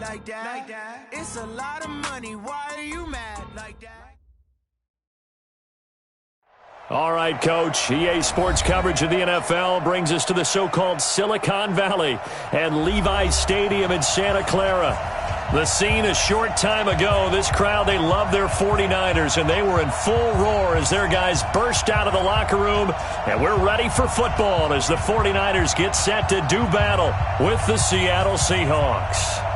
Like that. It's a lot of money. Why are you mad like that? All right, Coach. EA Sports coverage of the NFL brings us to the so-called Silicon Valley and Levi's Stadium in Santa Clara. The scene a short time ago, this crowd, they love their 49ers, and they were in full roar as their guys burst out of the locker room, and we're ready for football as the 49ers get set to do battle with the Seattle Seahawks.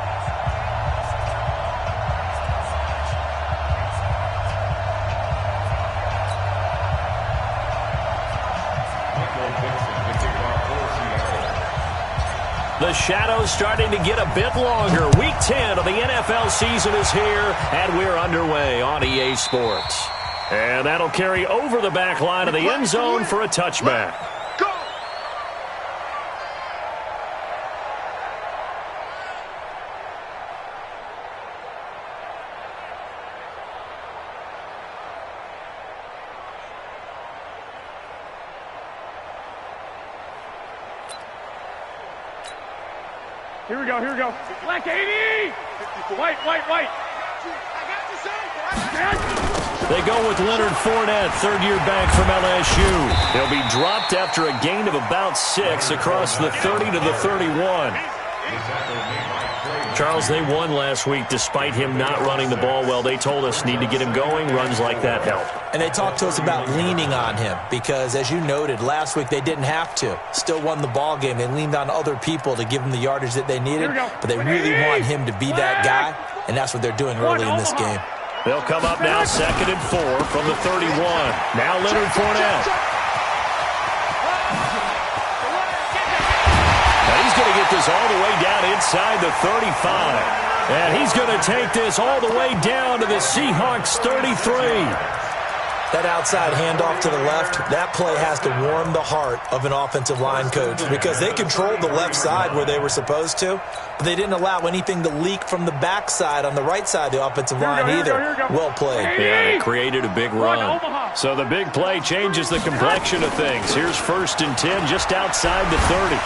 The shadow's starting to get a bit longer. Week 10 of the NFL season is here, and we're underway on EA Sports. And that'll carry over the back line of the end zone for a touchback. Go! Here we go, here we go. Black 80! White. They go with Leonard Fournette, third-year back from LSU. He'll be dropped after a gain of about 6 across the 30 to the 31. Charles, they won last week despite him not running the ball well. They told us need to get him going. Runs like that help. And they talked to us about leaning on him because, as you noted, last week they didn't have to. Still won the ball game. They leaned on other people to give them the yardage that they needed, but they really want him to be that guy, and that's what they're doing early in this game. They'll come up now 2nd and 4 from the 31. Now Leonard Fournette. He's going to get this all the way down inside the 35. And he's going to take this all the way down to the Seahawks 33. That outside handoff to the left, that play has to warm the heart of an offensive line coach because they controlled the left side where they were supposed to, but they didn't allow anything to leak from the backside on the right side of the offensive line either. Well played. Yeah, it created a big run. So the big play changes the complexion of things. Here's 1st and 10 just outside the 30.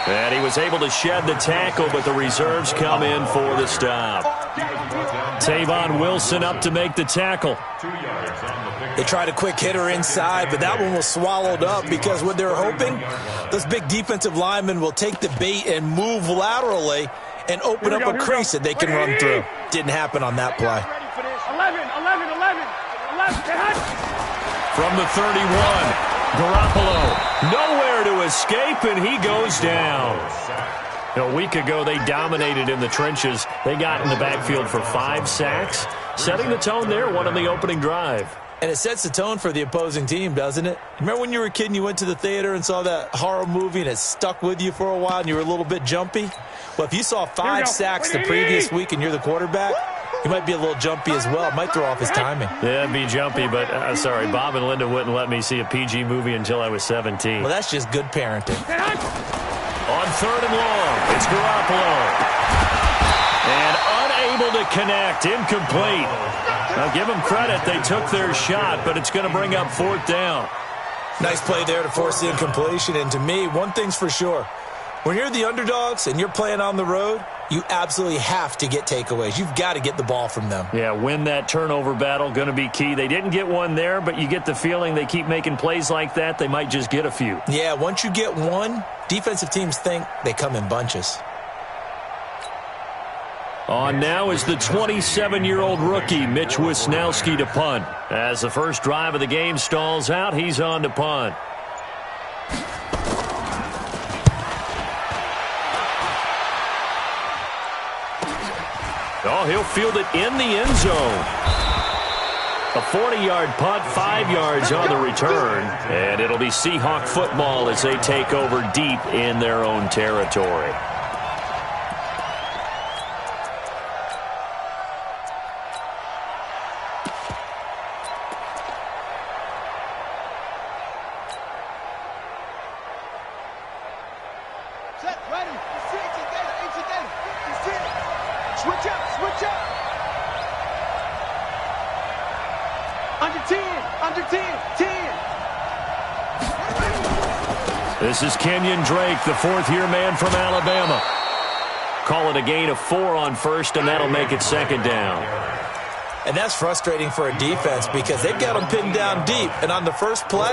And he was able to shed the tackle, but the reserves come in for the stop. Tavon Wilson up to make the tackle. They tried a quick hitter inside, but that one was swallowed up because what they're hoping, those big defensive linemen will take the bait and move laterally and open up a crease that they can run through. Didn't happen on that play. 11. From the 31. Garoppolo, nowhere to escape, and he goes down. A week ago, they dominated in the trenches. They got in the backfield for 5 sacks, setting the tone there, one on the opening drive. And it sets the tone for the opposing team, doesn't it? Remember when you were a kid and you went to the theater and saw that horror movie and it stuck with you for a while and you were a little bit jumpy? Well, if you saw 5 sacks the previous week and you're the quarterback, he might be a little jumpy as well. It might throw off his timing. Yeah, it'd be jumpy, but sorry, Bob and Linda wouldn't let me see a PG movie until I was 17. Well, that's just good parenting. On 3rd and long, it's Garoppolo. And unable to connect, incomplete. Now give them credit, they took their shot, but it's going to bring up 4th down. Nice play there to force the incompletion, and to me, one thing's for sure. When you're the underdogs and you're playing on the road, you absolutely have to get takeaways. You've got to get the ball from them. Yeah, win that turnover battle, going to be key. They didn't get one there, but you get the feeling they keep making plays like that, they might just get a few. Yeah, once you get one, defensive teams think they come in bunches. On now is the 27-year-old rookie, Mitch Wisnowski, to punt. As the first drive of the game stalls out, he's on to punt. Oh, he'll field it in the end zone. A 40-yard punt, 5 yards on the return. And it'll be Seahawk football as they take over deep in their own territory. This is Kenyon Drake, the 4th-year man from Alabama. Call it a gain of 4 on first, and that'll make it second down. And that's frustrating for a defense because they've got them pinned down deep. And on the first play,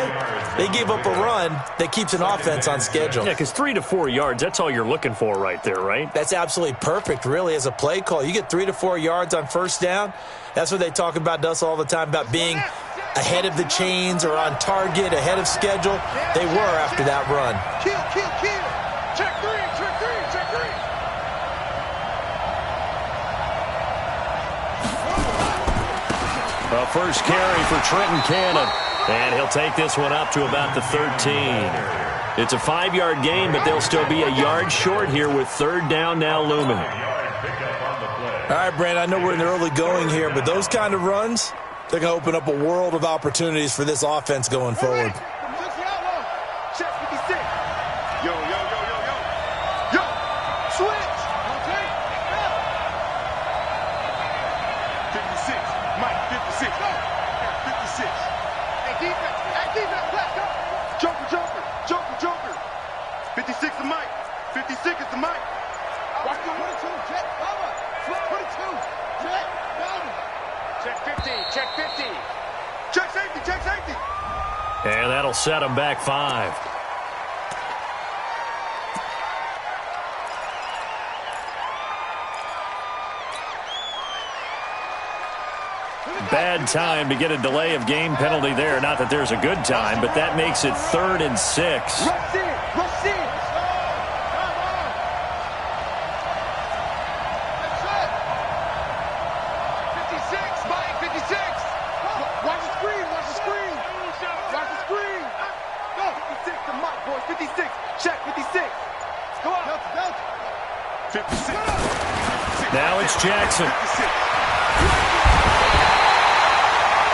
they gave up a run that keeps an offense on schedule. Yeah, because 3 to 4 yards, that's all you're looking for right there, right? That's absolutely perfect, really, as a play call. You get 3 to 4 yards on first down. That's what they talk about to us all the time, about being ahead of the chains or on target, ahead of schedule. They were after that run. Kill. Check three. A first carry for Trenton Cannon. And he'll take this one up to about the 13. It's a 5-yard gain, but they'll still be a yard short here with third down now looming. All right, Brandon, I know we're in the early going here, but those kind of runs, they're going to open up a world of opportunities for this offense going forward. Check 56. Yo. Switch. Okay. 56. Mike, 56. 56. Hey, defense, let's go. Joker. 56 to Mike. 56 is to Mike. Watch the 22, Jet, cover. 22, Jet, cover. Check 50. Check safety. And that'll set them back 5. Bad time to get a delay of game penalty there. Not that there's a good time, but that makes it 3rd and 6. Rush in. Watch the screen. Go. 56 to Mike, boys. 56. Check 56. Go out. 56. Now it's Jackson.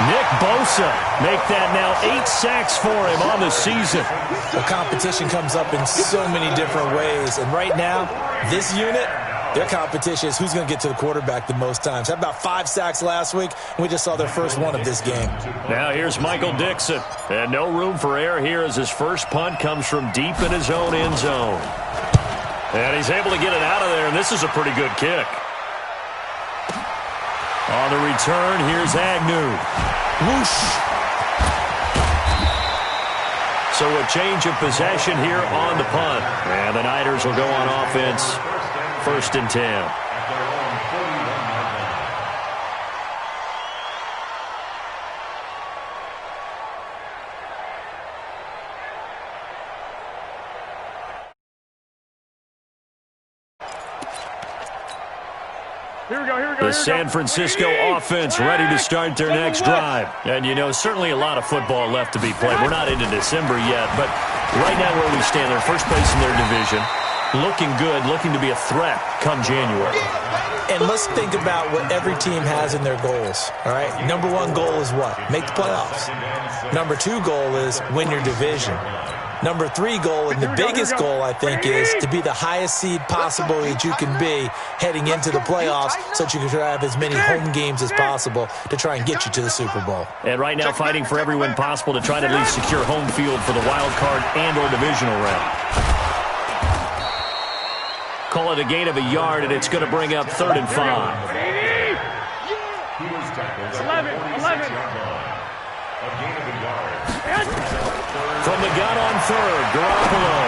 Nick Bosa make that now 8 sacks for him on the season. The competition comes up in so many different ways. And right now, this unit, their competition is who's going to get to the quarterback the most times. Had about 5 sacks last week, and we just saw their first one of this game. Now here's Michael Dixon. And no room for error here as his first punt comes from deep in his own end zone. And he's able to get it out of there, and this is a pretty good kick. On the return, here's Agnew. Whoosh. So a change of possession here on the punt. And the Niners will go on offense. 1st and 10. Here we go. The San Francisco offense ready to start their next drive. And, you know, certainly a lot of football left to be played. We're not into December yet, but right now where we stand, they're first place in their division. Looking good, looking to be a threat come January. And let's think about what every team has in their goals, all right? Number 1 goal is what? Make the playoffs. Number 2 goal is win your division. Number 3 goal, and the biggest goal, I think, is to be the highest seed possible that you can be heading into the playoffs so that you can try to have as many home games as possible to try and get you to the Super Bowl. And right now fighting for every win possible to try to at least secure home field for the wild card and or divisional round. Call it a gain of a yard, and it's going to bring up 3rd and 5. 11. From the gun on 3rd, Garoppolo.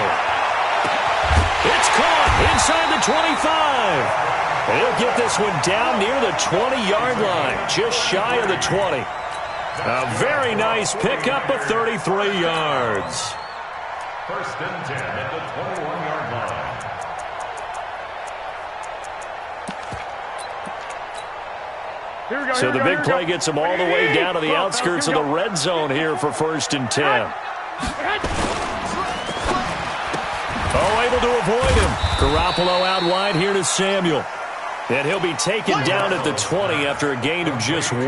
It's caught inside the 25. He'll get this one down near the 20-yard line, just shy of the 20. A very nice pickup of 33 yards. 1st and 10 at the 21-yard line. So the big play gets him all the way down to the outskirts of the red zone here for 1st and 10. Oh, able to avoid him. Garoppolo out wide here to Samuel. And he'll be taken down at the 20 after a gain of just 1.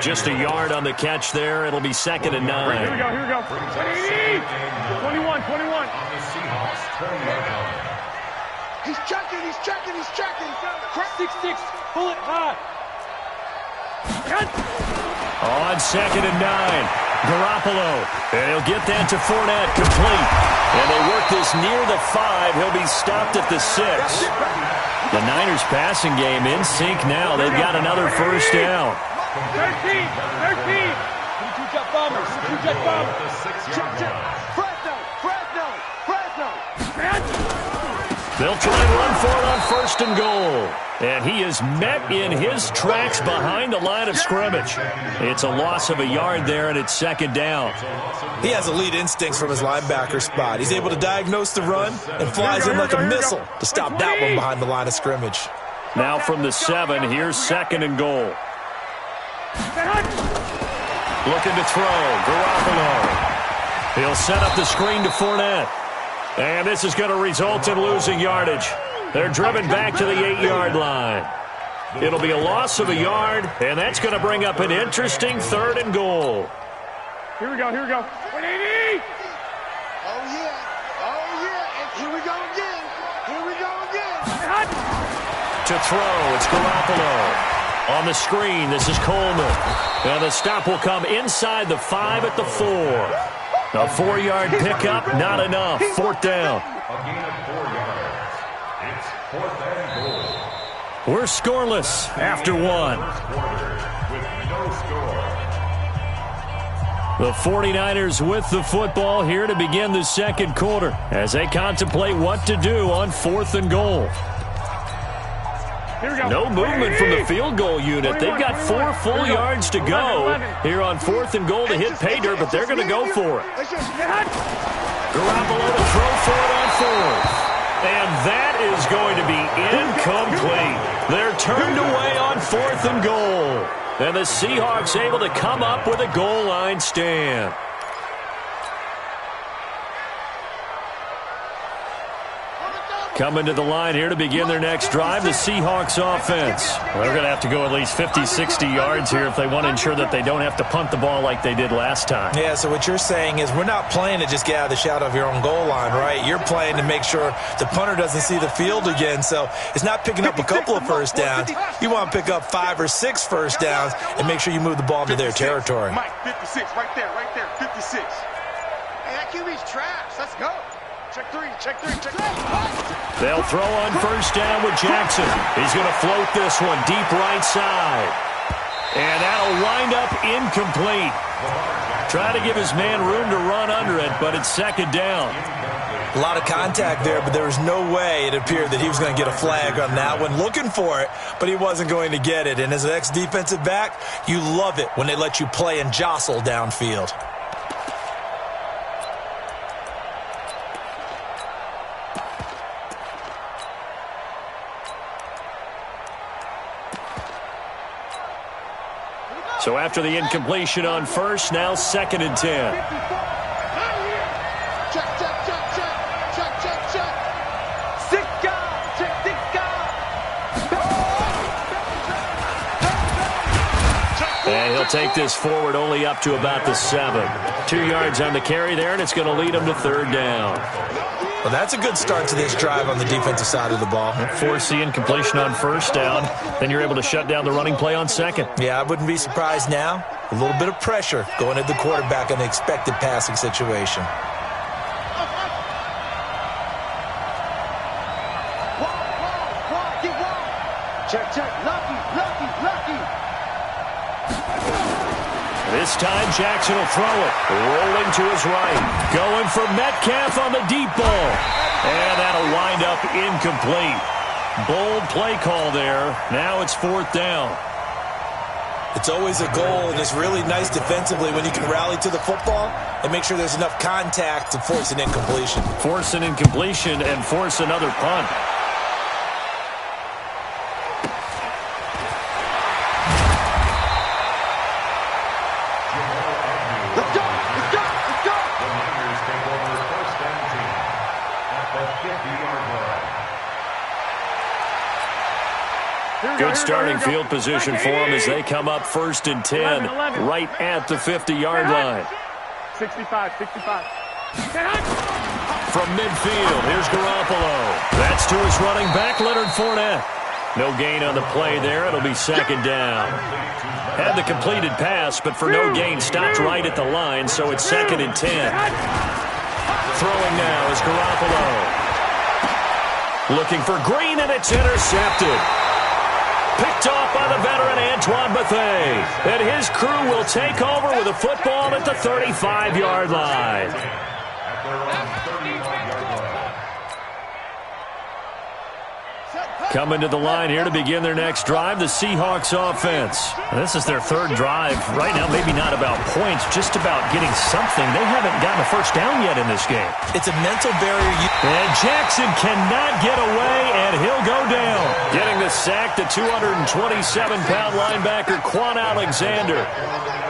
Just a yard on the catch there. It'll be 2nd and 9. Here we go. 21. On the Seahawks 20-yard line. He's checking. 6-6. Pull it high. On 2nd and 9. Garoppolo. And he'll get that to Fournette, complete. And they work this near the 5. He'll be stopped at the 6. The Niners passing game in sync now. They've got another first down. 13. Two-jet bombers. Two-jet bombers. The 6-yard line. Fresno. They'll try and run for it on first and goal. And he is met in his tracks behind the line of scrimmage. It's a loss of a yard there, and it's second down. He has elite instincts from his linebacker spot. He's able to diagnose the run and flies in like a missile to stop that one behind the line of scrimmage. Now from the 7, here's second and goal. Looking to throw, Garoppolo. He'll set up the screen to Fournette. And this is going to result in losing yardage. They're driven back to the 8-yard line. It'll be a loss of a yard, and that's going to bring up an interesting third and goal. Here we go. 180. Oh, yeah. And here we go again. To throw, it's Garoppolo. On the screen, this is Coleman. And the stop will come inside the 5 at the 4. A 4-yard pickup, not enough. Fourth down. A gain of 4 yards. It's 4th and goal. We're scoreless after 1. With no score. The 49ers with the football here to begin the second quarter as they contemplate what to do on 4th and goal. No movement from the field goal unit. They've got 4 full yards to go here on 4th and goal to hit pay dirt, but they're going to go for it. Garoppolo to throw for it on 4th. And that is going to be incomplete. They're turned away on 4th and goal. And the Seahawks able to come up with a goal line stand. Coming to the line here to begin their next drive, the Seahawks offense. Well, they're going to have to go at least 50, 60 yards here if they want to ensure that they don't have to punt the ball like they did last time. Yeah, so what you're saying is we're not playing to just get out of the shadow of your own goal line, right? You're playing to make sure the punter doesn't see the field again. So it's not picking up a couple of first downs. You want to pick up 5 or 6 first downs and make sure you move the ball into their territory. Mike, 56, right there, 56. Hey, that QB's trash. Let's go. Check three. They'll throw on first down with Jackson. He's going to float this one deep right side. And that'll wind up incomplete. Try to give his man room to run under it, but it's second down. A lot of contact there, but there was no way it appeared that he was going to get a flag on that one. Looking for it, but he wasn't going to get it. And as an ex-defensive back, you love it when they let you play and jostle downfield. So after the incompletion on first, now second and 10. And he'll take this forward only up to about the 7. 2 yards on the carry there, and it's going to lead him to third down. Well, that's a good start to this drive on the defensive side of the ball. Force the incompletion on first down. Then you're able to shut down the running play on second. Yeah, I wouldn't be surprised now. A little bit of pressure going at the quarterback in an expected passing situation. Check. Lucky. This time Jackson will throw it. Rolling to his right. Going for Metcalf on the deep ball. And that'll wind up incomplete. Bold play call there. Now it's fourth down. It's always a goal, and it's really nice defensively when you can rally to the football and make sure there's enough contact to force an incompletion. Force an incompletion and force another punt. Let's go. The Niners take over first and 10 at the 50-yard line. Good starting field position for them as they come up first and 10 right at the 50-yard line. 65. From midfield, here's Garoppolo. That's to his running back, Leonard Fournette. No gain on the play there. It'll be second down. Had the completed pass, but for no gain, stopped right at the line, so it's second and 10. Throwing now is Garoppolo. Looking for Green, and it's intercepted. Picked off by the veteran Antoine Bethea. And his crew will take over with a football at the 35-yard line. At their own 35-yard line. Coming to the line here to begin their next drive, the Seahawks offense. This is their third drive. Right now, maybe not about points, just about getting something. They haven't gotten a first down yet in this game. It's a mental barrier. And Jackson cannot get away, and he'll go down. Getting the sack, the 227-pound linebacker, Quan Alexander.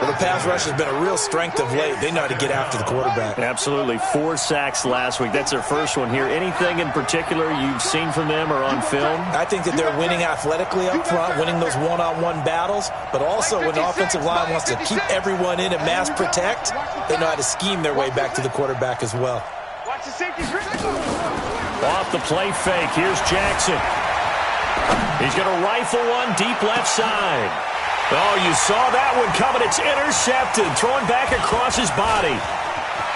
Well, the pass rush has been a real strength of late. They know how to get after the quarterback. Absolutely. 4 sacks last week. That's their first one here. Anything in particular you've seen from them or on film? I think that they're winning athletically up front, winning those one-on-one battles, but also when the offensive line wants to keep everyone in and mass protect, they know how to scheme their way back to the quarterback as well. Off the play fake, here's Jackson. He's going to rifle one deep left side. Oh, you saw that one coming. It's intercepted, thrown back across his body.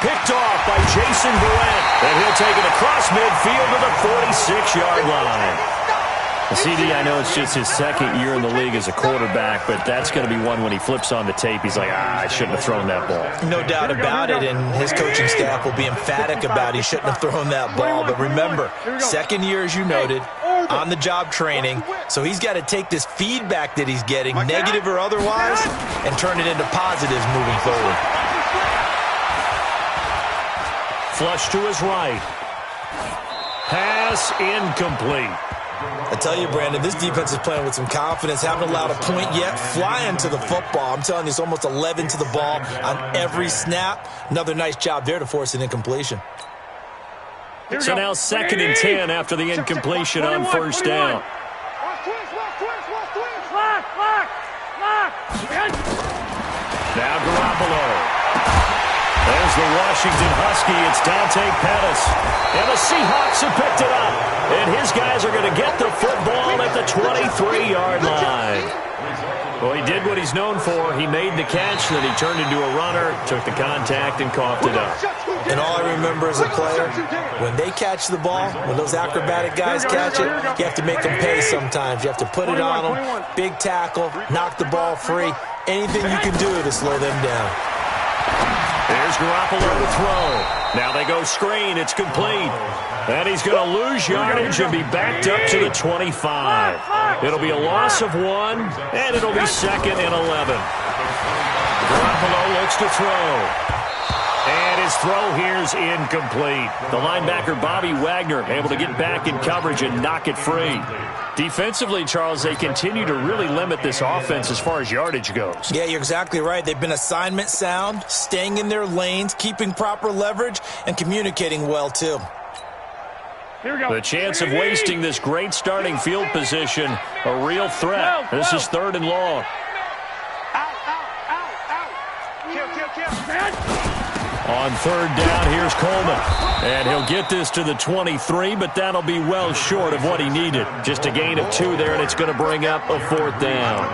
Picked off by Jason Verrett, and he'll take it across midfield to the 46-yard line. CD, I know it's just his second year in the league as a quarterback, but that's going to be one when he flips on the tape. He's like, I shouldn't have thrown that ball. No doubt about it, and his coaching staff will be emphatic about he shouldn't have thrown that ball. But remember, second year, as you noted, on-the-job training, so he's got to take this feedback that he's getting, negative or otherwise, and turn it into positives moving forward. Flush to his right. Pass incomplete. I tell you, Brandon, this defense is playing with some confidence. Haven't allowed a point yet. Flying to the football. I'm telling you, it's almost 11 to the ball on every snap. Another nice job there to force an incompletion. So now 2nd and 10 after the incompletion on first down. Now Garoppolo. There's the Washington Husky. It's Dante Pettis. And the Seahawks have picked it up. And his guys are going to get the football at the 23-yard line. Well, he did what he's known for. He made the catch, then he turned into a runner, took the contact, and coughed it up. And all I remember as a player, when they catch the ball, when those acrobatic guys catch it, you have to make them pay sometimes. You have to put it on them, big tackle, knock the ball free. Anything you can do to slow them down. There's Garoppolo to throw. Now they go screen. It's complete. And he's going to lose yardage and be backed up to the 25. It'll be a loss of 1, and it'll be 2nd and 11. Garoppolo looks to throw. And his throw here's incomplete. The linebacker, Bobby Wagner, able to get back in coverage and knock it free. Defensively, Charles, they continue to really limit this offense as far as yardage goes. Yeah, you're exactly right. They've been assignment sound, staying in their lanes, keeping proper leverage, and communicating well, too. Here we go. The chance of wasting this great starting field position, a real threat. This is 3rd and long. On 3rd down, here's Coleman. And he'll get this to the 23, but that'll be well short of what he needed. Just a gain of 2 there, and it's going to bring up a 4th down.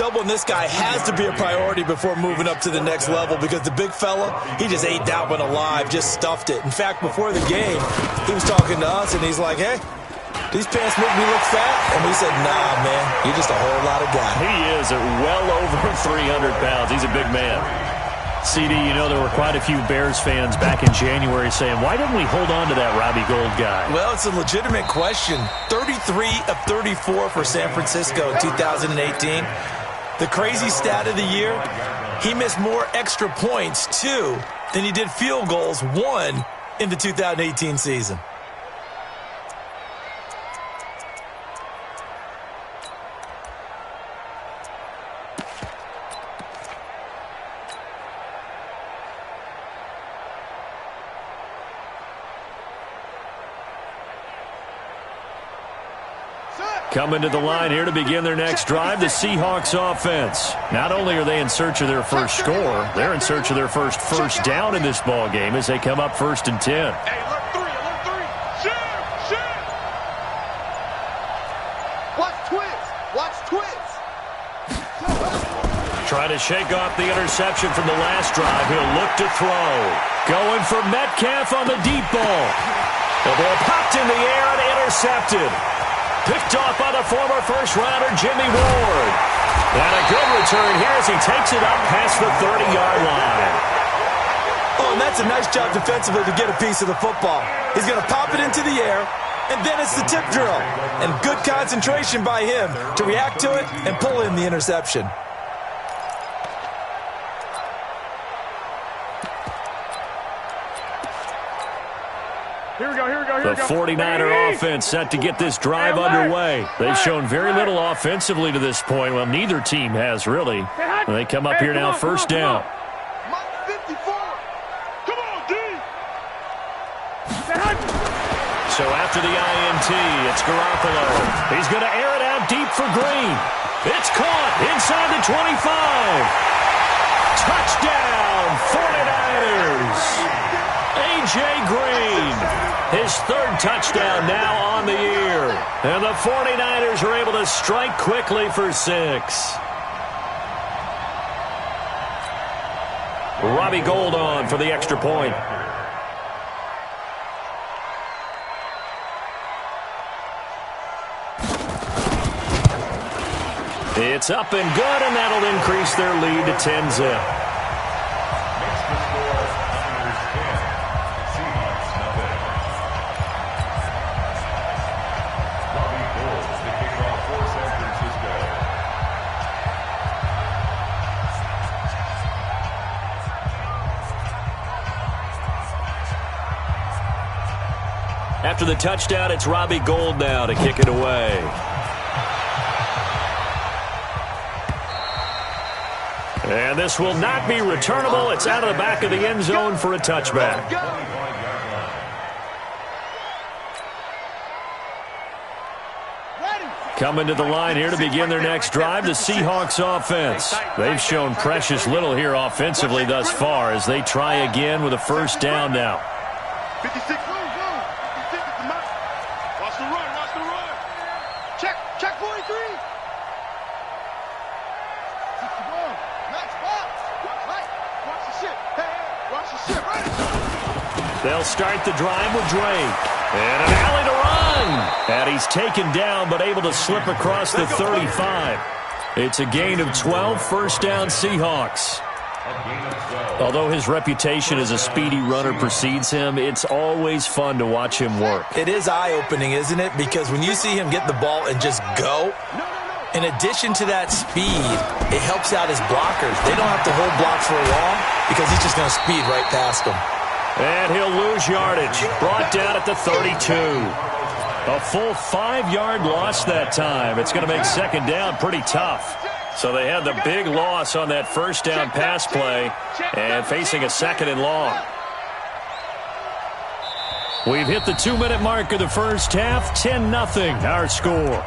Doubling this guy has to be a priority before moving up to the next level because the big fella, he just ate that one alive, just stuffed it. In fact, before the game, he was talking to us, and he's like, hey, these pants make me look fat? And we said, nah, man, you're just a whole lot of guy. He is at well over 300 pounds. He's a big man. CD, you know, there were quite a few Bears fans back in January saying, why didn't we hold on to that Robbie Gould guy? Well, it's a legitimate question. 33 of 34 for San Francisco in 2018. The crazy stat of the year, he missed more extra points, 2, than he did field goals, 1, in the 2018 season. Coming to the line here to begin their next drive, the Seahawks offense. Not only are they in search of their first score, they're in search of their first down in this ball game as they come up 1st and 10. Hey, alert 3, alert 3. Share. Watch twins. Try to shake off the interception from the last drive. He'll look to throw. Going for Metcalf on the deep ball. The ball popped in the air and intercepted. Picked off by the former first-rounder Jimmy Ward. And a good return here as he takes it up past the 30-yard line. Oh, and that's a nice job defensively to get a piece of the football. He's going to pop it into the air, and then it's the tip drill. And good concentration by him to react to it and pull in the interception. Here we go, here we go, here The 49er offense set to get this drive underway. They've shown very little offensively to this point. Well, neither team has, really. They come up here now, first down. So after the INT, it's Garoppolo. He's going to air it out deep for Green. It's caught inside the 25. Touchdown, 49ers. A.J. Green, his third touchdown now on the year. And the 49ers are able to strike quickly for 6. Robbie Gould on for the extra point. It's up and good, and that'll increase their lead to 10-zip. After the touchdown, it's Robbie Gould now to kick it away. And this will not be returnable. It's out of the back of the end zone for a touchback. Coming to the line here to begin their next drive, the Seahawks offense. They've shown precious little here offensively thus far as they try again with a first down now. 56. Watch the run, watch the run. Check 43. They'll start the drive with Drake. And an alley to run. And he's taken down but able to slip across the 35. It's a gain of 12, first down Seahawks. Although his reputation as a speedy runner precedes him, it's always fun to watch him work. It is eye-opening, isn't it? Because when you see him get the ball and just go, in addition to that speed, it helps out his blockers. They don't have to hold blocks for long because he's just going to speed right past them. And he'll lose yardage. Brought down at the 32. A full 5-yard loss that time. It's going to make second down pretty tough. So they had the big loss on that first down pass play and facing a second and long. We've hit the 2-minute mark of the first half. 10-0 our score.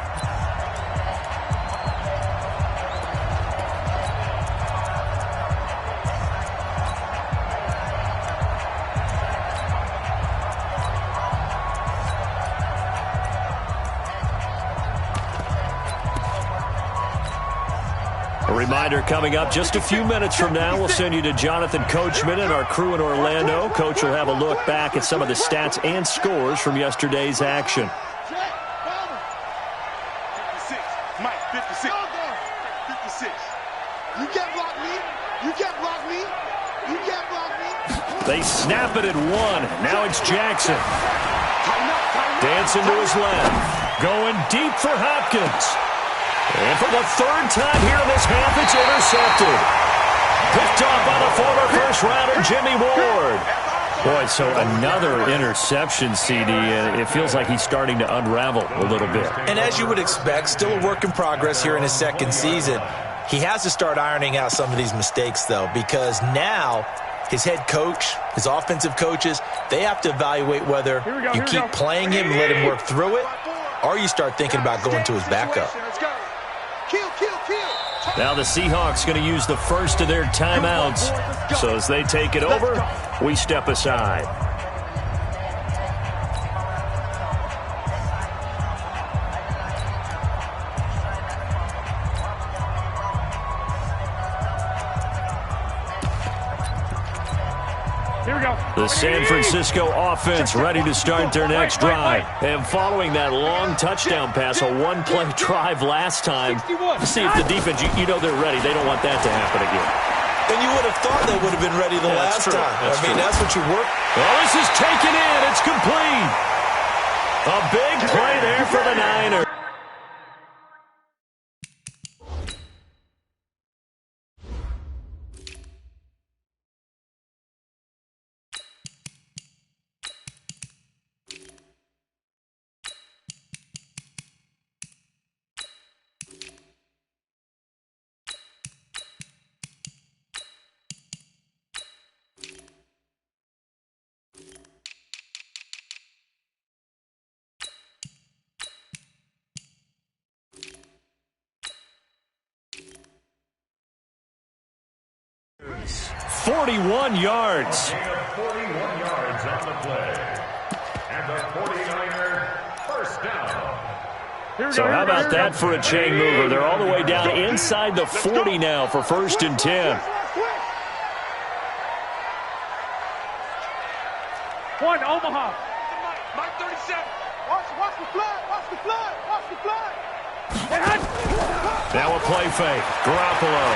Reminder coming up just a few minutes from now, we'll send you to Jonathan Coachman and our crew in Orlando. Coach will have a look back at some of the stats and scores from yesterday's action. 56. Mike, 56. 56. You can't block me. You can't block me. You can't block me. They snap it at 1. Now it's Jackson. Dancing to his left. Going deep for Hopkins. And for the third time here in this half, it's intercepted. Picked off by the former first-rounder Jimmy Ward. Boy, so another interception, CD, and it feels like he's starting to unravel a little bit. And as you would expect, still a work in progress here in his second season. He has to start ironing out some of these mistakes, though, because now his head coach, his offensive coaches, they have to evaluate whether you keep playing him and let him work through it, or you start thinking about going to his backup. Now the Seahawks going to use the first of their timeouts. So as they take it over, we step aside. Here The San Francisco offense ready to start their next drive. And following that long touchdown pass, a one-play drive last time, see if the defense, you know they're ready. They don't want that to happen again. And you would have thought they would have been ready the last time. That's what you work. Well, this is taken in. It's complete. A big play there for the Niners. .41 yards. 41 yards on the play. And the 49er first down. So how about that for a chain mover? They're all the way down inside the 40 now for 1st and 10. One, Omaha. Mike 37. Watch the flood. Watch the flood. Watch the flood. Now a play fake. Garoppolo.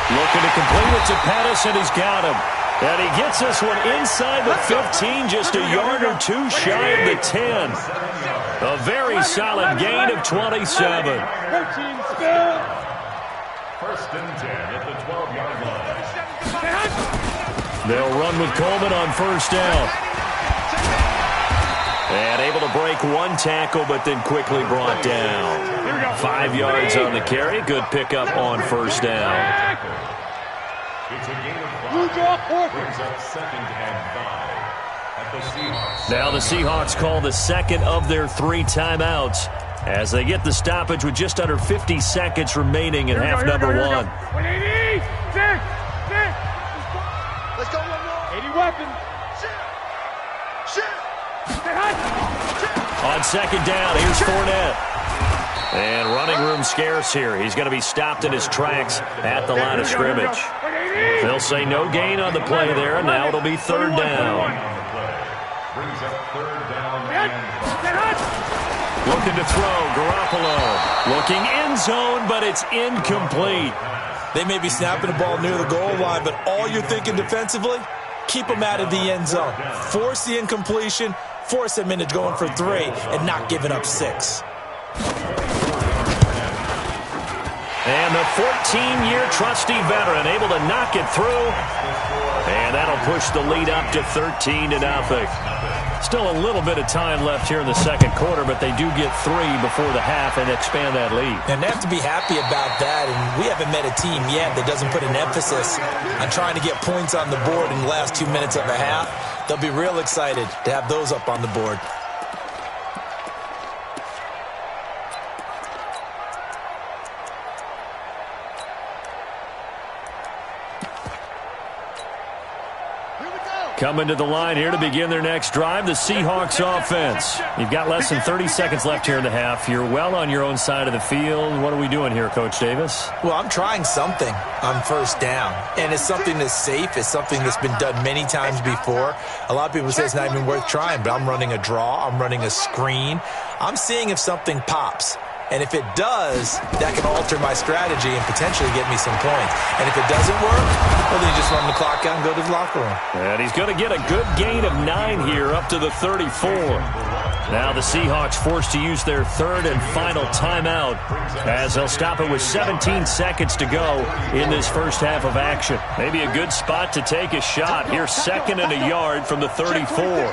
Looking to complete it to Pettis, and he's got him. And he gets this one inside the 15, just a yard or two shy of the 10. A very solid gain of 27. 1st and 10 at the 12-yard line. They'll run with Coleman on 1st down. And able to break one tackle, but then quickly brought down. 5 yards on the carry. Good pickup on 1st down. It's a gain of 5. Brings up 2nd and 5 at the Seahawks. Now the Seahawks call the second of their 3 timeouts as they get the stoppage with just under 50 seconds remaining in half number 1. 180. Let's go one more. 80 weapons. Shit. On 2nd down, here's Fournette. And running room scarce here. He's going to be stopped in his tracks at the line of scrimmage. They'll say no gain on the play there, and now it'll be 3rd down. Brings up 3rd down and 5. Looking to throw, Garoppolo. Looking end zone, but it's incomplete. They may be snapping the ball near the goal line, but all you're thinking defensively, keep them out of the end zone. Force the incompletion, force them into going for 3, and not giving up 6. And the 14-year trusty veteran able to knock it through. And that'll push the lead up to 13-0. Still a little bit of time left here in the 2nd quarter, but they do get 3 before the half and expand that lead. And they have to be happy about that. And we haven't met a team yet that doesn't put an emphasis on trying to get points on the board in the last 2 minutes of a half. They'll be real excited to have those up on the board. Coming to the line here to begin their next drive, the Seahawks offense. You've got less than 30 seconds left here in the half. You're well on your own side of the field. What are we doing here, Coach Davis? Well, I'm trying something on 1st down, and it's something that's safe. It's something that's been done many times before. A lot of people say it's not even worth trying, but I'm running a draw. I'm running a screen. I'm seeing if something pops. And if it does, that can alter my strategy and potentially get me some points. And if it doesn't work, well, then you just run the clock out and go to the locker room. And he's going to get a good gain of 9 here up to the 34. Now the Seahawks forced to use their 3rd and final timeout as they'll stop it with 17 seconds to go in this first half of action. Maybe a good spot to take a shot. Here's 2nd and a yard from the 34.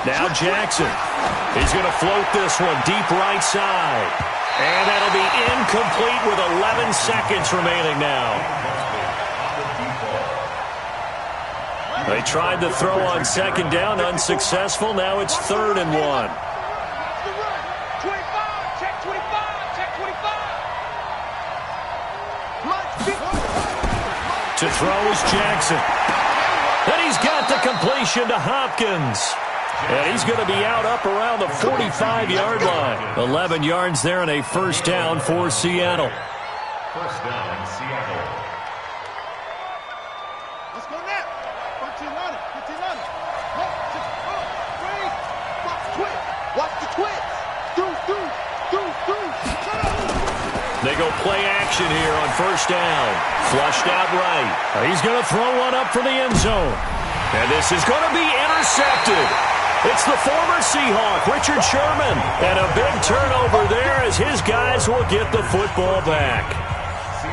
Now Jackson. He's going to float this one deep right side. And that'll be incomplete with 11 seconds remaining now. They tried to throw on 2nd down, unsuccessful. Now it's 3rd and 1. To throw is Jackson. And he's got the completion to Hopkins. And he's going to be out up around the 45-yard line. 11 yards there and a first down for Seattle. First down, Seattle. Let's go now. 13 line. 15 line. 1, 6, 4, 3. Watch the twist. Watch the twist. Do. Shut up. They go play action here on first down. Flushed out right. He's going to throw one up for the end zone. And this is going to be intercepted. It's the former Seahawk, Richard Sherman. And a big turnover there as his guys will get the football back.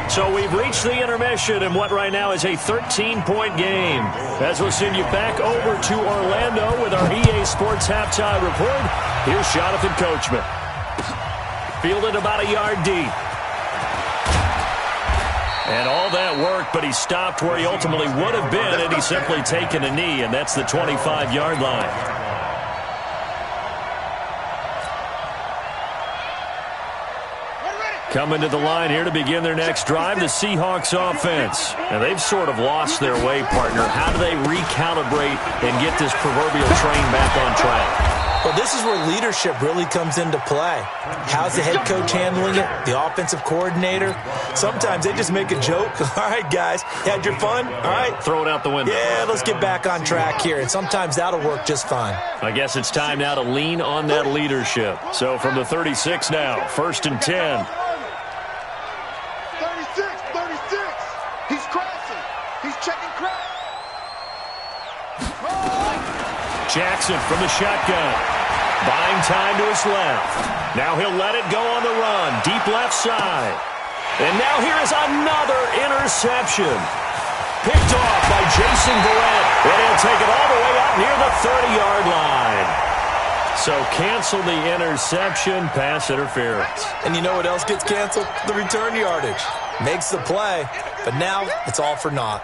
So we've reached the intermission in what right now is a 13-point game. As we'll send you back over to Orlando with our EA Sports Halftime Report, here's Jonathan Coachman. Fielded about a yard deep. And all that work, but he stopped where he ultimately would have been had he simply taken a knee, and that's the 25-yard line. Coming to the line here to begin their next drive, the Seahawks offense. And they've sort of lost their way, partner. How do they recalibrate and get this proverbial train back on track? Well, this is where leadership really comes into play. How's the head coach handling it? The offensive coordinator? Sometimes they just make a joke. All right, guys, had your fun? All right. Throw it out the window. Yeah, let's get back on track here. And sometimes that'll work just fine. I guess it's time now to lean on that leadership. So from the 36 now, 1st and 10. 36. He's crashing. He's checking crash. Jackson from the shotgun. Buying time to his left. Now he'll let it go on the run. Deep left side. And now here is another interception. Picked off by Jason Verrett. And he'll take it all the way up near the 30-yard line. So cancel the interception, pass interference. And you know what else gets canceled? The return yardage. Makes the play, but now it's all for naught.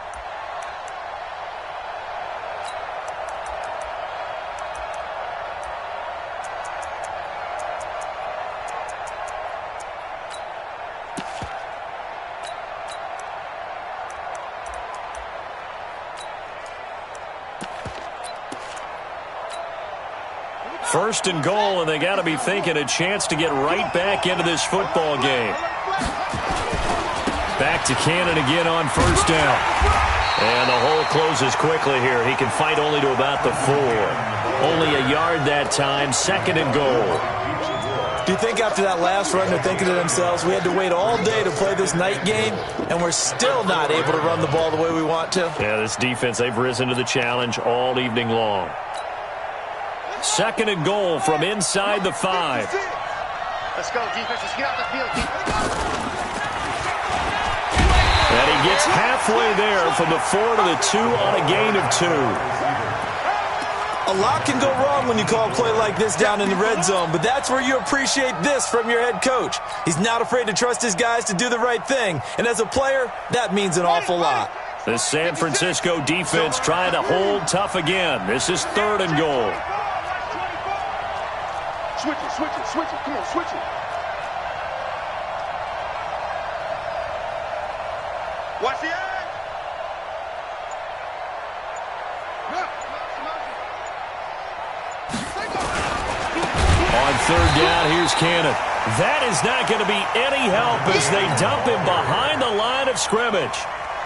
First and goal, and they got to be thinking a chance to get right back into this football game. Back to Cannon again on first down. And the hole closes quickly here. He can fight only to about the 4. Only a yard that time, 2nd and goal. Do you think after that last run they're thinking to themselves, we had to wait all day to play this night game, and we're still not able to run the ball the way we want to? Yeah, this defense, they've risen to the challenge all evening long. 2nd and goal from inside the 5. Let's go, defense. Let's get out the field. And he gets halfway there from the 4 to the 2 on a gain of 2. A lot can go wrong when you call a play like this down in the red zone, but that's where you appreciate this from your head coach. He's not afraid to trust his guys to do the right thing, and as a player, that means an awful lot. The San Francisco defense trying to hold tough again. This is 3rd and goal. Switch it. Come on, switch it. Watch the edge. On 3rd down, here's Cannon. That is not going to be any help as they dump him behind the line of scrimmage.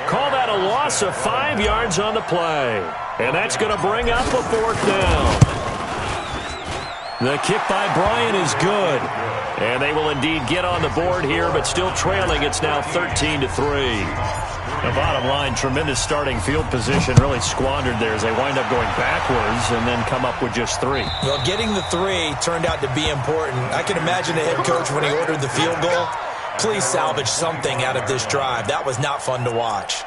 Call that a loss of 5 yards on the play. And that's going to bring up a 4th down. The kick by Bryant is good. And they will indeed get on the board here, but still trailing. It's now 13-3. The bottom line, tremendous starting field position, really squandered there as they wind up going backwards and then come up with just 3. Well, getting the 3 turned out to be important. I can imagine the head coach when he ordered the field goal. Please salvage something out of this drive. That was not fun to watch.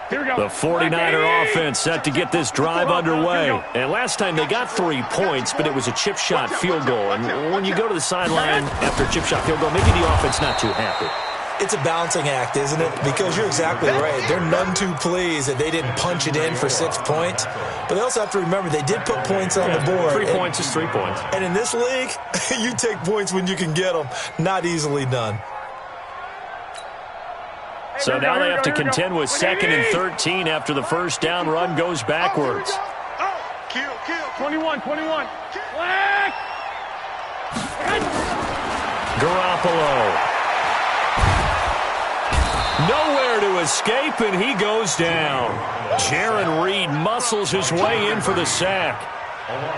The 49er offense set to get this drive underway. And last time they got 3 points, but it was a chip shot field goal. And when you go to the sideline after a chip shot field goal, maybe the offense not too happy. It's a balancing act, isn't it? Because you're exactly right. They're none too pleased that they didn't punch it in for 6 points. But they also have to remember they did put points on the board. 3 points is 3 points. And in this league, you take points when you can get them. Not easily done. So now they have to contend with 2nd and 13 after the first down run goes backwards. Kill. 21. Black. Garoppolo. Nowhere to escape, and he goes down. Jaron Reed muscles his way in for the sack.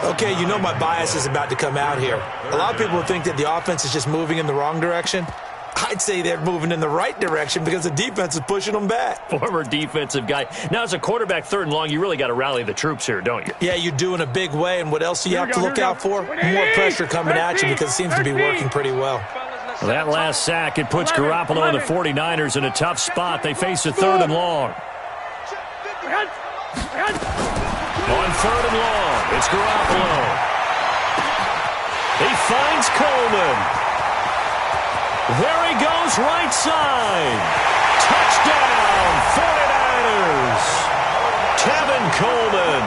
Okay, you know my bias is about to come out here. A lot of people think that the offense is just moving in the wrong direction. I'd say they're moving in the right direction because the defense is pushing them back. Former defensive guy. Now, as a quarterback, 3rd and long, you really got to rally the troops here, don't you? Yeah, you do in a big way, and what else do you have to look out for? More pressure coming at you because it seems to be working pretty well. That last sack, it puts Garoppolo and the 49ers in a tough spot. They face a 3rd and long. On 3rd and long, it's Garoppolo. He finds Coleman. There he goes, right side. Touchdown, 49ers. Tevin Coleman,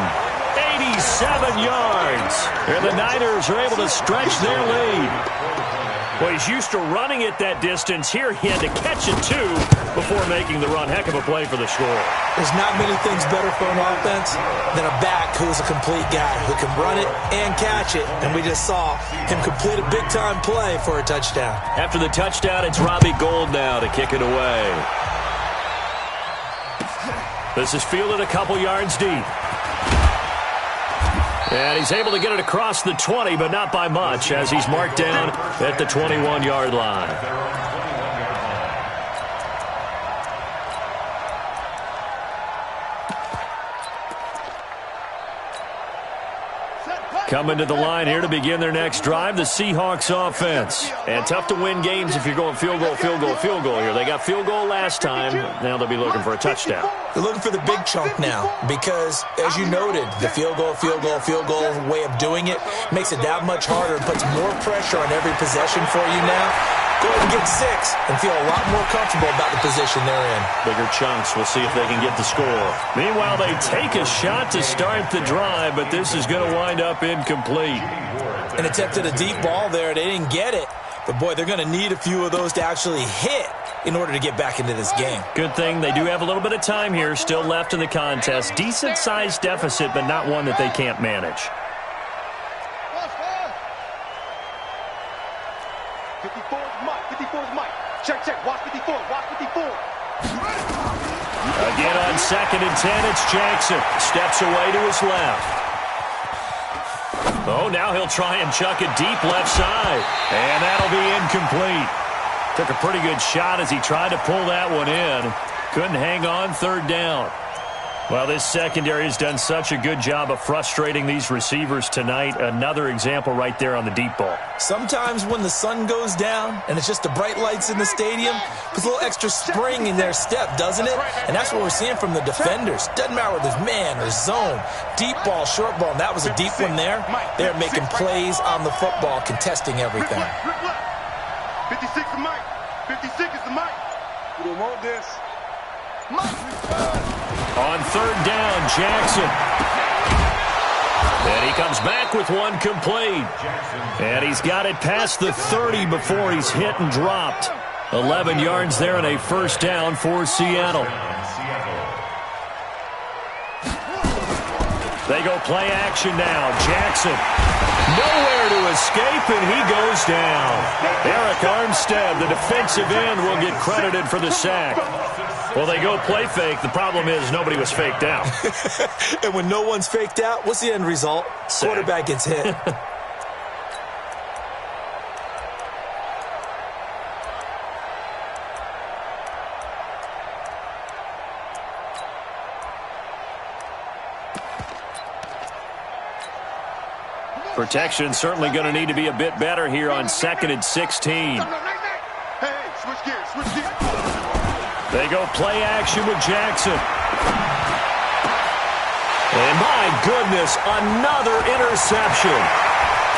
87 yards. And the Niners are able to stretch their lead. Well, he's used to running it that distance. Here he had to catch it, too, before making the run. Heck of a play for the score. There's not many things better for an offense than a back who's a complete guy who can run it and catch it. And we just saw him complete a big-time play for a touchdown. After the touchdown, it's Robbie Gould now to kick it away. This is fielded a couple yards deep. And he's able to get it across the 20, but not by much, as he's marked down at the 21-yard line. Coming to the line here to begin their next drive, the Seahawks offense. And tough to win games if you're going field goal here. They got field goal last time. Now they'll be looking for a touchdown. They're looking for the big chunk now because, as you noted, the field goal way of doing it makes it that much harder and puts more pressure on every possession for you now. Go ahead and get 6 and feel a lot more comfortable about the position they're in. Bigger chunks. We'll see if they can get the score. Meanwhile, they take a shot to start the drive, but this is going to wind up incomplete. An attempt at a deep ball there. They didn't get it. But, boy, they're going to need a few of those to actually hit in order to get back into this game. Good thing they do have a little bit of time here still left in the contest. Decent-sized deficit, but not one that they can't manage. 54's Mike. Check. Watch 54. Again on 2nd and 10, it's Jackson. Steps away to his left. Oh, now he'll try and chuck it deep left side. And that'll be incomplete. Took a pretty good shot as he tried to pull that one in. Couldn't hang on 3rd down. Well, this secondary has done such a good job of frustrating these receivers tonight. Another example right there on the deep ball. Sometimes when the sun goes down and it's just the bright lights in the stadium, puts a little extra spring in their step, doesn't it? And that's what we're seeing from the defenders. Doesn't matter whether it's man or zone, deep ball, short ball, and that was a deep one there. They're making plays on the football, contesting everything. 56 is Mike. 56 is the Mike. We don't want this. On 3rd down, Jackson. And he comes back with one complete. And he's got it past the 30 before he's hit and dropped. 11 yards there and a first down for Seattle. They go play action now. Jackson. Nowhere to escape, and he goes down. Eric Armstead, the defensive end, will get credited for the sack. Well, they go play fake. The problem is nobody was faked out. And when no one's faked out, what's the end result? Sack. Quarterback gets hit. Protection certainly going to need to be a bit better here on 2nd and 16. Hey, switch gears. They go play action with Jackson. And my goodness, another interception.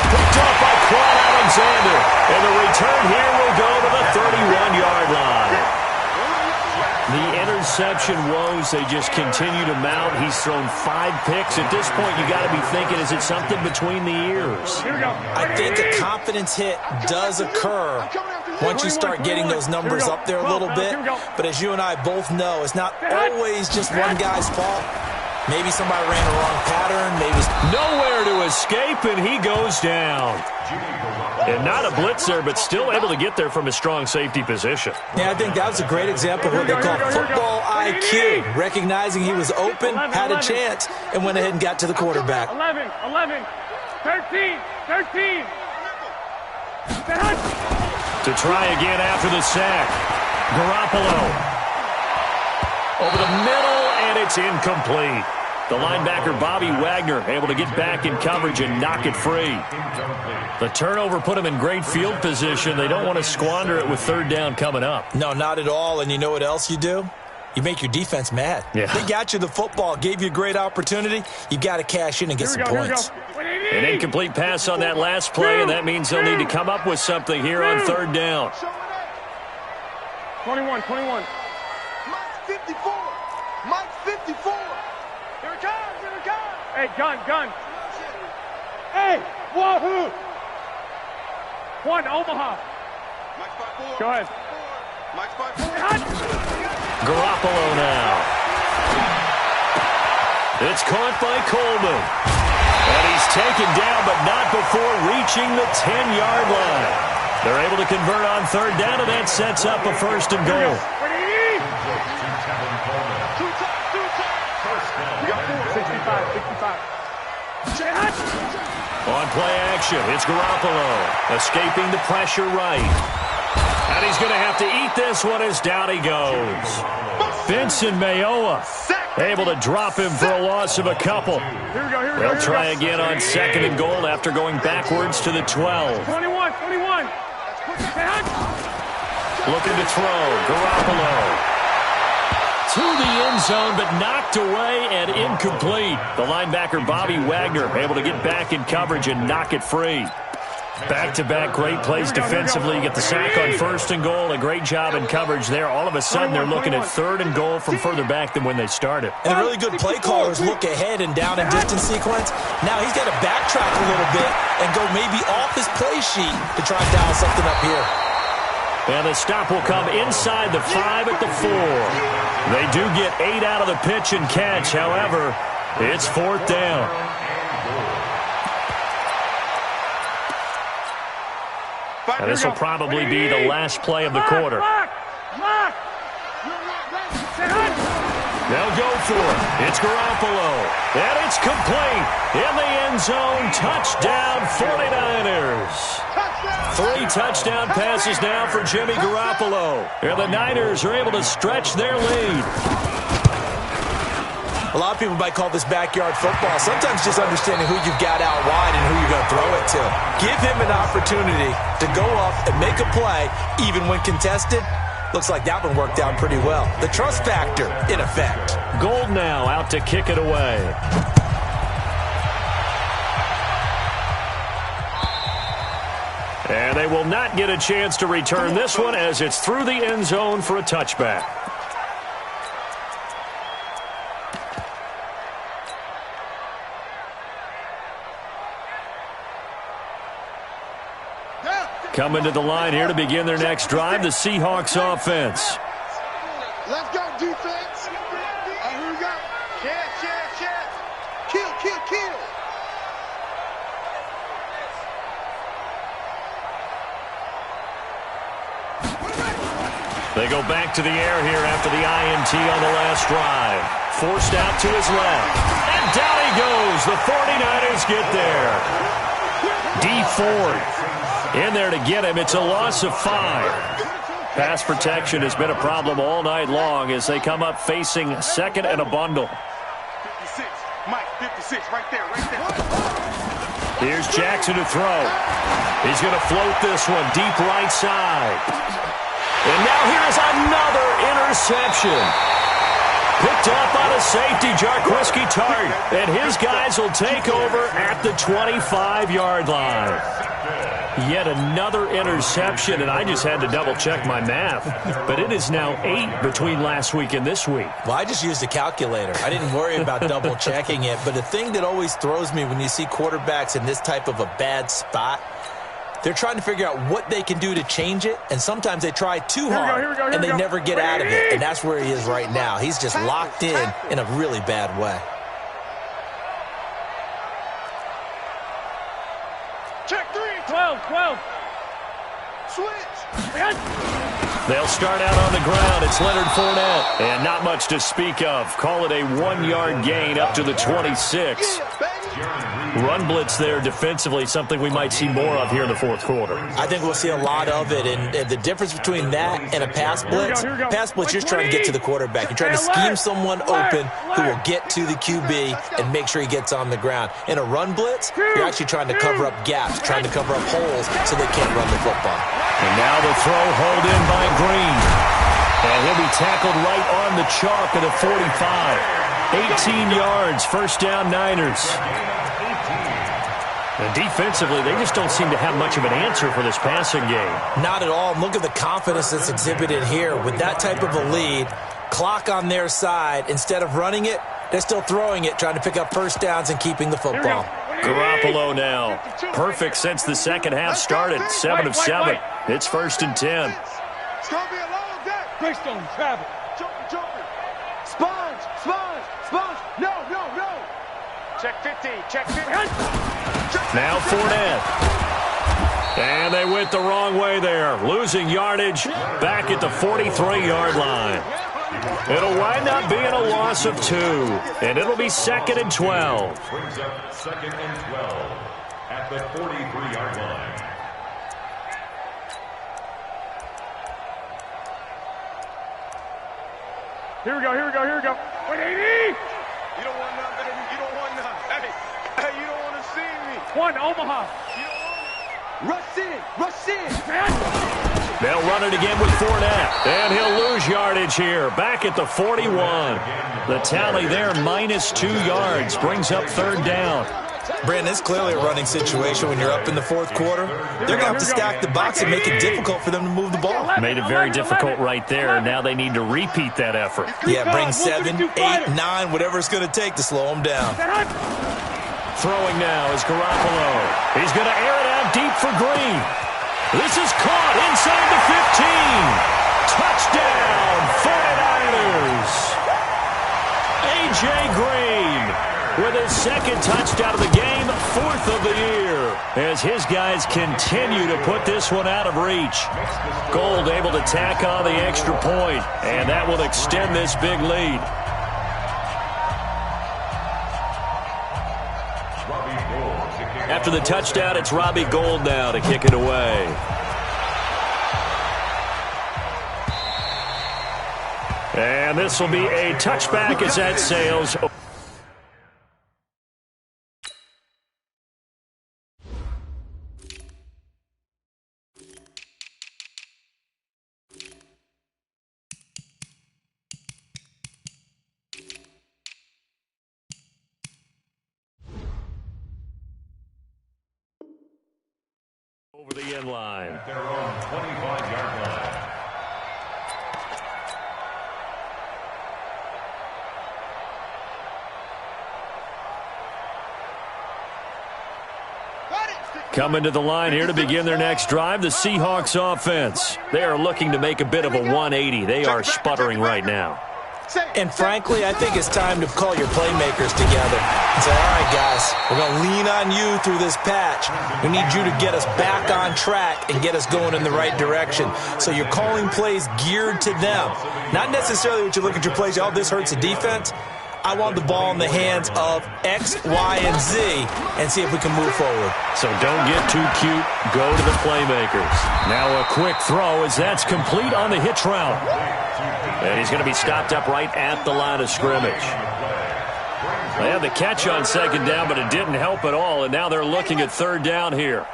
Picked up by Quan Alexander. And the return here will go to the 31-yard line. The interception woes, they just continue to mount. He's thrown 5 picks. At this point, you got to be thinking, is it something between the ears? I think a confidence hit does occur once you start getting those numbers up there a little bit. But as you and I both know, it's not always just one guy's fault. Maybe somebody ran the wrong pattern. Maybe nowhere to escape, and he goes down. And not a blitzer, but still able to get there from a strong safety position. Yeah, I think that was a great example of what they call football IQ. Recognizing he was open, had a chance, and went ahead and got to the quarterback. 11, 13. To try again after the sack. Garoppolo. Over the middle, and it's incomplete. The linebacker, Bobby Wagner, able to get back in coverage and knock it free. The turnover put him in great field position. They don't want to squander it with 3rd down coming up. No, not at all. And you know what else you do? You make your defense mad. Yeah. They got you the football, gave you a great opportunity. You got to cash in and get some points. An incomplete pass on that last play, and that means they'll need to come up with something here on 3rd down. 21. Mike 54. Mike 54. Here it comes. Hey, gun. Hey, wahoo! 1, Omaha. Mike's by 4. Go ahead. Mike's by 4. Garoppolo now. It's caught by Coleman. And he's taken down, but not before reaching the 10-yard line. They're able to convert on 3rd down, and that sets up a 1st and goal. 65. On play action, it's Garoppolo. Escaping the pressure right. And he's going to have to eat this one as down he goes. Vincent Mayoa able to drop him for a loss of a couple. They'll try again on 2nd and goal after going backwards to the 12. 21. Looking to throw. Garoppolo. To the end zone, but knocked away and incomplete. The linebacker, Bobby Wagner, able to get back in coverage and knock it free. Back-to-back great plays defensively. Get the sack on 1st and goal. A great job in coverage there. All of a sudden, they're looking at 3rd and goal from further back than when they started. And really good play callers look ahead and down and distance sequence. Now he's got to backtrack a little bit and go maybe off his play sheet to try and dial something up here. And the stop will come inside the 5 at the 4. They do get 8 out of the pitch and catch. However, it's 4th down. And this will probably be the last play of the quarter. They'll go for it. It's Garoppolo. And it's complete. In the end zone. Touchdown, 49ers. 3 touchdown passes now for Jimmy Garoppolo. And the Niners are able to stretch their lead. A lot of people might call this backyard football. Sometimes just understanding who you've got out wide and who you're going to throw it to. Give him an opportunity to go up and make a play, even when contested. Looks like that one worked out pretty well. The trust factor in effect. Gold now out to kick it away. And they will not get a chance to return this one as it's through the end zone for a touchback. Coming to the line here to begin their next drive, the Seahawks offense. Let's go, defense. Here we go. Chance. Kill. They go back to the air here after the INT on the last drive. Forced out to his left. And down he goes. The 49ers get there. D Ford in there to get him. It's a loss of 5. Pass protection has been a problem all night long as they come up facing 2nd and a bundle. 56. Mike, 56. Right there. Here's Jackson to throw. He's going to float this one deep right side. And now here's another interception. Picked up on a safety, Jarquiski Tart. And his guys will take over at the 25-yard line. Yet another interception, and I just had to double-check my math. But it is now 8 between last week and this week. Well, I just used a calculator. I didn't worry about double-checking it. But the thing that always throws me when you see quarterbacks in this type of a bad spot, they're trying to figure out what they can do to change it, and sometimes they try too hard, and they never get out of it. And that's where he is right now. He's just locked in a really bad way. Check 3. 12. Switch. They'll start out on the ground. It's Leonard Fournette. And not much to speak of. Call it a 1-yard gain up to the 26. Run blitz there defensively, something we might see more of here in the fourth quarter. I think we'll see a lot of it, and the difference between that and a pass blitz, you're trying to get to the quarterback. You're trying to scheme someone open who will get to the QB and make sure he gets on the ground. In a run blitz, you're actually trying to cover up gaps, trying to cover up holes so they can't run the football. And now the throw hauled in by Green. And he'll be tackled right on the chalk at the 45. 18 yards, first down Niners. And defensively, they just don't seem to have much of an answer for this passing game. Not at all. And look at the confidence that's exhibited here. With that type of a lead, clock on their side, instead of running it, they're still throwing it, trying to pick up first downs and keeping the football. Garoppolo now. Perfect since the second half started. 7 of 7. It's 1st and 10. It's going to be a long day. Greystone, travel. Jumping. Sponge. No. Check 50. Now Fournette. And they went the wrong way there. Losing yardage back at the 43-yard line. It'll wind up being a loss of 2. And it'll be 2nd and 12. Brings up 2nd and 12 at the 43-yard line. Here we go. 180. You don't want none, baby. You don't want none. Hey, you don't want to see me. 1, Omaha. You don't want me. Rush in. They'll run it again with Fournette. And he'll lose yardage here. Back at the 41. The tally there, -2 yards. Brings up 3rd down. Brandon, it's clearly a running situation when you're up in the fourth quarter. They're going to have to stack the box and make it difficult for them to move the ball. Made it very difficult right there. Now they need to repeat that effort. Yeah, bring 7, 8, 9, whatever it's going to take to slow them down. Throwing now is Garoppolo. He's going to air it out deep for Green. This is caught inside the 15. Touchdown, 49ers. A.J. Green with his 2nd touchdown of the game, 4th of the year, as his guys continue to put this one out of reach. Gold able to tack on the extra point, and that will extend this big lead. After the touchdown, it's Robbie Gould now to kick it away. And this will be a touchback as that sails. Over the end line. At their own 25-yard line. Coming to the line here to begin their next drive, the Seahawks offense. They are looking to make a bit of a 180. They are sputtering right now. And frankly, I think it's time to call your playmakers together and say, all right, guys, we're going to lean on you through this patch. We need you to get us back on track and get us going in the right direction. So you're calling plays geared to them. Not necessarily what you look at your plays, oh, this hurts the defense. I want the ball in the hands of X, Y, and Z and see if we can move forward. So don't get too cute. Go to the playmakers. Now a quick throw as that's complete on the hitch route. And he's going to be stopped up right at the line of scrimmage. They had the catch on 2nd down, but it didn't help at all. And now they're looking at 3rd down here.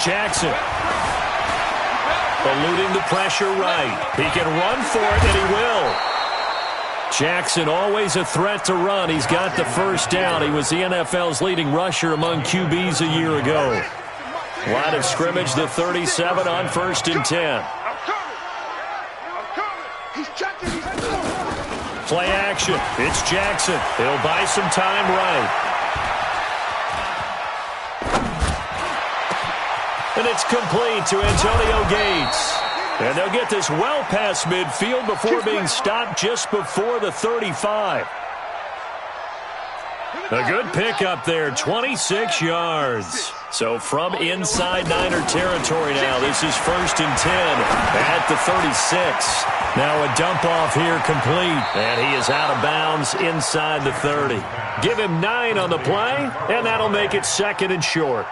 Jackson. Eluding the pressure right. He can run for it, and he will. Jackson always a threat to run. He's got the first down. He was the NFL's leading rusher among QBs a year ago. Line of scrimmage, the 37 on 1st and 10. Play action. It's Jackson. He'll buy some time right. And it's complete to Antonio Gates. And they'll get this well past midfield before being stopped just before the 35. A good pickup there, 26 yards. So from inside Niner territory now, this is 1st and 10 at the 36. Now a dump off here complete, and he is out of bounds inside the 30. Give him 9 on the play, and that'll make it 2nd and short.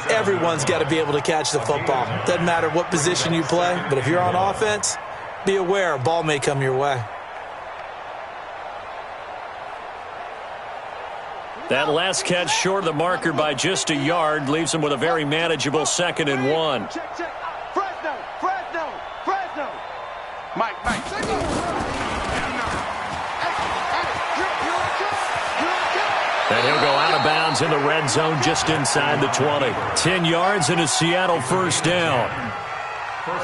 Everyone's got to be able to catch the football. Doesn't matter what position you play, but if you're on offense, be aware a ball may come your way. That last catch short of the marker by just a yard leaves him with a very manageable 2nd and 1. Fresno. Mike. And he'll go out of bounds in the red zone just inside the 20. 10 yards and a Seattle first down.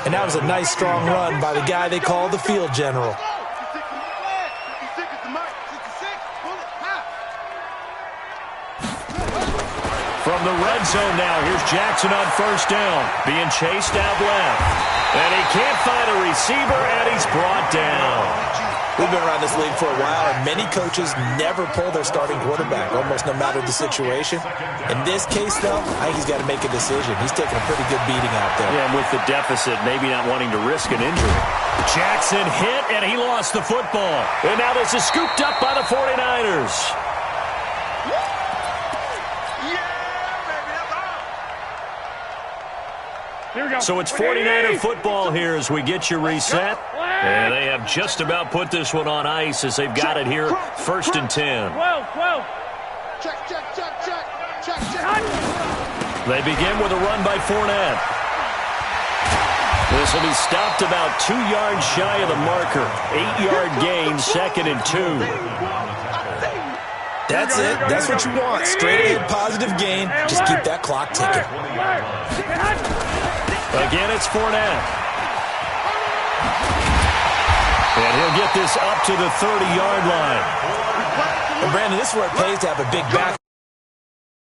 And that was a nice, strong run by the guy they call the field general. From the red zone now, here's Jackson on first down, being chased out left. And he can't find a receiver, and he's brought down. We've been around this league for a while, and many coaches never pull their starting quarterback, almost no matter the situation. In this case, though, I think he's got to make a decision. He's taking a pretty good beating out there. Yeah, and with the deficit, maybe not wanting to risk an injury. Jackson hit, and he lost the football. And now this is scooped up by the 49ers. So it's 49er football here as we get you reset. And they have just about put this one on ice as they've got it here, 1st and 10. 12. Check. They begin with a run by Fournette. This will be stopped about 2 yards shy of the marker. 8-yard gain, 2nd and 2. That's it. That's what you want. Straight ahead, positive gain. Just keep that clock ticking. Again, it's Fournette. And he'll get this up to the 30-yard line. And Brandon, this is where it pays to have a big back